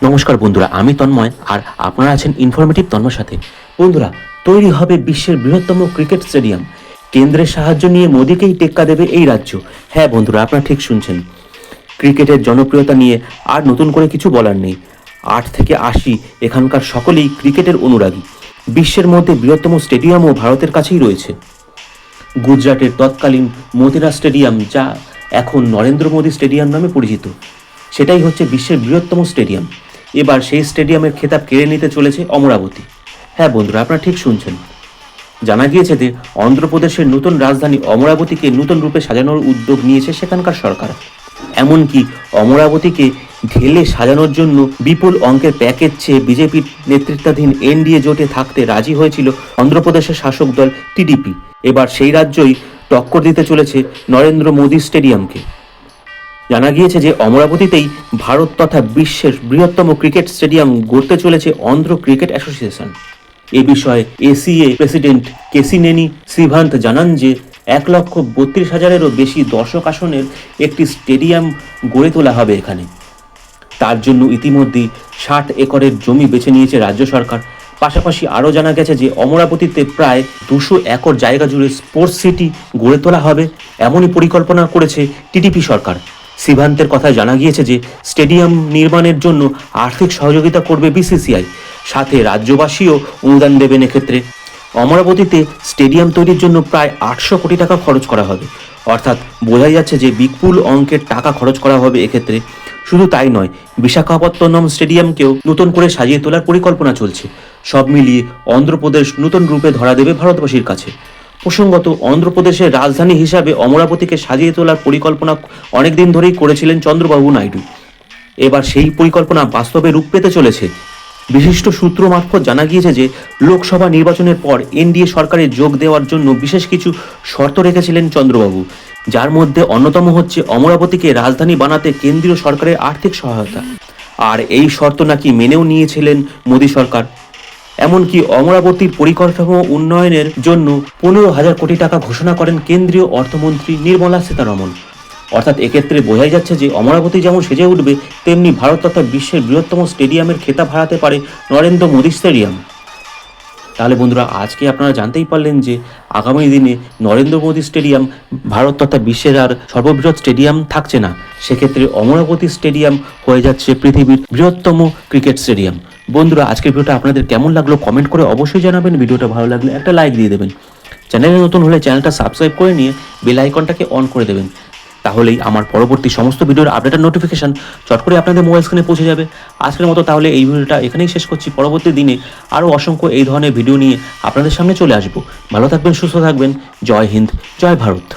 নমস্কার বন্ধুরা, আমি তন্ময় আর আপনারা আছেন ইনফরমেটিভ তন্ময়ের সাথে। বন্ধুরা, তৈরি হবে বিশ্বের বৃহত্তম ক্রিকেট স্টেডিয়াম। কেন্দ্রের সাহায্য নিয়ে মোদিকেই টেক্কা দেবে এই রাজ্য। হ্যাঁ বন্ধুরা, আপনারা ঠিক শুনছেন। ক্রিকেটের জনপ্রিয়তা নিয়ে আর নতুন করে কিছু বলার নেই। 8 থেকে 80 এখানকার সকলেই ক্রিকেটের অনুরাগী। বিশ্বের মধ্যে বৃহত্তম স্টেডিয়ামও ভারতের কাছেই রয়েছে। গুজরাটের তৎকালীন মোতেরা স্টেডিয়াম, যা এখন নরেন্দ্র মোদী স্টেডিয়াম নামে পরিচিত, সেটাই হচ্ছে বিশ্বের বৃহত্তম স্টেডিয়াম। এবার সেই স্টেডিয়ামের খেতাব কেড়ে নিতে চলেছে অমরাবতী। হ্যাঁ বন্ধুরা, আপনারা ঠিক শুনছেন। জানা গিয়েছে যে অন্ধ্রপ্রদেশের নতুন রাজধানী অমরাবতীকে নতুন রূপে সাজানোর উদ্যোগ নিয়েছে সেখানকার সরকার। এমনকি অমরাবতীকে ঢেলে সাজানোর জন্য বিপুল অঙ্কের প্যাকেজ চেয়ে বিজেপির নেতৃত্বাধীন এনডিএ জোটে থাকতে রাজি হয়েছিল অন্ধ্রপ্রদেশের শাসক দল টিডিপি। এবার সেই রাজ্যই টক্কর দিতে চলেছে নরেন্দ্র মোদী স্টেডিয়ামকে। জানা গিয়েছে যে অমরাবতীতেই ভারত তথা বিশ্বের বৃহত্তম ক্রিকেট স্টেডিয়াম গড়তে চলেছে অন্ধ্র ক্রিকেট অ্যাসোসিয়েশন। এ বিষয়ে এসিএ প্রেসিডেন্ট কেসিনেনি শ্রীভান্ত জানান যে 1,32,000-এরও বেশি দর্শক আসনের একটি স্টেডিয়াম গড়ে তোলা হবে এখানে। তার জন্য ইতিমধ্যেই 60 একরের জমি বেছে নিয়েছে রাজ্য সরকার। পাশাপাশি আরও জানা গেছে যে অমরাবতীতে প্রায় 200 একর জায়গা জুড়ে স্পোর্টস সিটি গড়ে তোলা হবে, এমনই পরিকল্পনা করেছে টিডিপি সরকার। শ্রীভান্তের কথায় জানা গিয়েছে যে স্টেডিয়াম নির্মাণের জন্য আর্থিক সহযোগিতা করবে বিসিসিআই, সাথে রাজ্যবাসীও অনুদান দেবেন এক্ষেত্রে। অমরাবতীতে স্টেডিয়াম তৈরির জন্য প্রায় 800 কোটি টাকা খরচ করা হবে, অর্থাৎ বোঝাই যাচ্ছে যে বিপুল অঙ্কের টাকা খরচ করা হবে এক্ষেত্রে। শুধু তাই নয়, বিশাখাপত্তনম স্টেডিয়ামকেও নতুন করে সাজিয়ে তোলার পরিকল্পনা চলছে। সব মিলিয়ে অন্ধ্রপ্রদেশ নতুন রূপে ধরা দেবে ভারতবাসীর কাছে। প্রসঙ্গত, অন্ধ্রপ্রদেশের রাজধানী হিসাবে অমরাবতীকে সাজিয়ে তোলার পরিকল্পনা অনেকদিন ধরেই করেছিলেন চন্দ্রবাবু নাইডু। এবার সেই পরিকল্পনা বাস্তবে রূপ পেতে চলেছে। বিশিষ্ট সূত্র মারফত জানা গিয়েছে যে লোকসভা নির্বাচনের পর এনডিএ সরকারে যোগ দেওয়ার জন্য বিশেষ কিছু শর্ত রেখেছিলেন চন্দ্রবাবু, যার মধ্যে অন্যতম হচ্ছে অমরাবতীকে রাজধানী বানাতে কেন্দ্রীয় সরকারের আর্থিক সহায়তা। আর এই শর্ত নাকি মেনেও নিয়েছিলেন মোদী সরকার। এমনকি অমরাবতীর পরিকাঠামো উন্নয়নের জন্য 15,000 কোটি টাকা ঘোষণা করেন কেন্দ্রীয় অর্থমন্ত্রী নির্মলা সীতারমণ। অর্থাৎ এক্ষেত্রে বোঝাই যাচ্ছে যে অমরাবতী যেমন সেজে উঠবে, তেমনি ভারত তথা বিশ্বের বৃহত্তম স্টেডিয়ামের খেতাব হারাতে পারে নরেন্দ্র মোদী স্টেডিয়াম। তাহলে বন্ধুরা, আজকে আপনারা জানতেই পারলেন যে আগামী দিনে নরেন্দ্র মোদী স্টেডিয়াম ভারত তথা বিশ্বের আর সর্ববৃহৎ স্টেডিয়াম থাকছে না। সেক্ষেত্রে অমরাবতী স্টেডিয়াম হয়ে যাচ্ছে পৃথিবীর বৃহত্তম ক্রিকেট স্টেডিয়াম। বন্ধুরা, আজকের ভিডিওটা আপনাদের কেমন লাগলো কমেন্ট করে অবশ্যই জানাবেন। ভিডিওটা ভালো লাগলে একটা লাইক দিয়ে দেবেন। চ্যানেলে নতুন হলে চ্যানেলটা সাবস্ক্রাইব করে নিয়ে বেল আইকনটাকে অন করে দেবেন। তাহলেই আমার পরবর্তী সমস্ত ভিডিওর আপডেটের নোটিফিকেশন চট করে আপনাদের মোবাইল স্ক্রিনে পৌঁছে যাবে। আজকের মতো তাহলে এই ভিডিওটা এখানেই শেষ করছি। পরবর্তী দিনে আরও অসংখ্য এই ধরনের ভিডিও নিয়ে আপনাদের সামনে চলে আসবো। ভালো থাকবেন, সুস্থ থাকবেন। জয় হিন্দ, জয় ভারত।